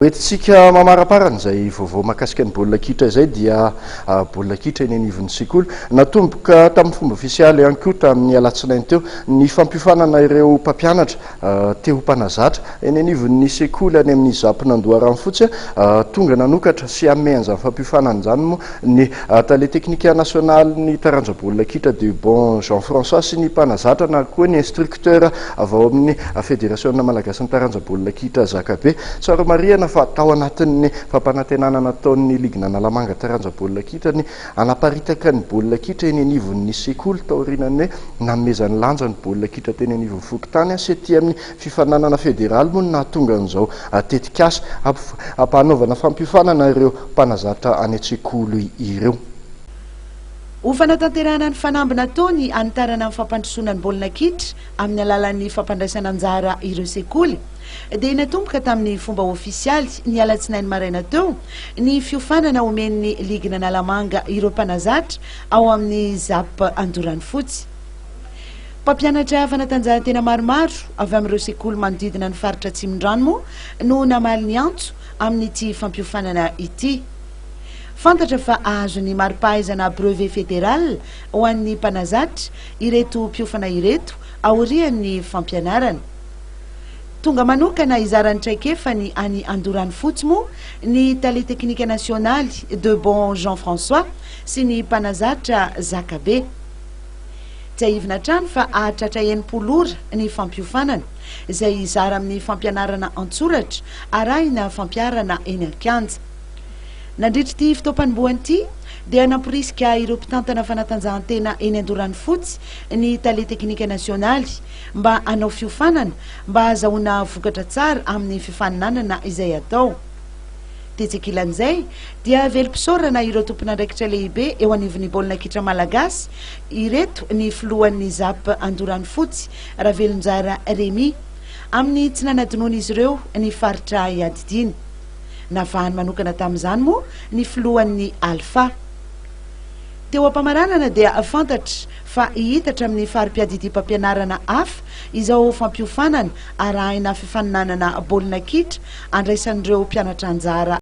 Hoentintsika mamaraparan'izay vaovao mahakasika ny baolina kitra izay dia baolina kitra eny anivon'ny sekoly natomboka tamin'ny fomba ofisialy ihany koa tamin'ny alatsinainy teo ny fampiofanana ireo mpampianatra teo mpanazatra eny anivon'ny sekoly any amin'ny Zapanandoaranfotsy tonga nanokatra sy amen'izany fampiofanana izany moa ny tale teknika nasionaly ny taranja baolina kitra de bon Jean-François sy ny mpanazatra na koa ny instructeur avy ao amin'ny fédération malagasy ny taranja baolina kitra Zakabe tsara mariana fa tao anatin'ny fampanantenana nataon'ny Ligue Analamanga taranja baolina kitra ny anaparitaka ny baolina kitra eny anivon'ny sekoly taorinany namezany lanja ny baolina kitra teny anivon'ny fokontany sy ety amin'ny fifananana fédéral moa nahatonga an'izao tetikasa ampanaovana fampiofanana ireo mpanazatra any an-tsekoly ireo. Ho fanatanterahana ny fanambina taony anitarana amin'ny fampandrosoana ny baolina kitra amin'ny alalan'ny fampandraisana anjara ireo sekoly dia natomboka tamin'ny fomba ofisialy ny alatsinainy maraina teo ny fiofanana omen'ny Ligue Analamanga ireo mpanazatra ao amin'ny Zap Andoranfotsy. Mpampianatra fanatanjahantena maromaro avy amin'ireo sekoly manodidina ny faritra Atsimondrano moa no namaly ny antso amin'ity fampiofanana ity. Fantatra fa azo ny mari-pahaizana brevet fédéral ho an'ny mpanazatra ireto mpiofana ireto aorian'ny fampianarana. Tonga manokana izaran'ny traikefany any Andoranfotsy moa ny tale teknika nasionaly de bon Jean-François sy ny mpanazatra Zakabe. Tsy aivina trano fa ahatratra enimpolo ora ny fampiofanana izay izara amin'ny fampianarana antsoratra arahina fampiarana eny an-kianja. Nandritra ity fitaoam-panombohana ity dia namporisika ireo mpitantana fanatanjahantena eny Andoranfotsy ny tale teknika nasionaly mba hanao fiofanana mba ahazoana vokatra tsara amin'ny fifaninanana izay atao. Tetsekilan'izay dia velom-pisaorana ireo tompon'andraikitra lehibe eo anivon'ny baolina kitra malagasy ireto ny filohan'ny Zap Andoranfotsy Ravelonjara Remy amin'ny tsy nanadinoana izy ireo ny faritra iadidiny. Navahany manokana tamin'izany moa ny filohan'ny Alpha. Teo am-pamaranana dia fantatra fa hihitatra amin'ny farim-piadidim-pampianarana hafa izao fampiofanana arahina fifaninanana baolina kitra andraisan'ireo mpianatra anjara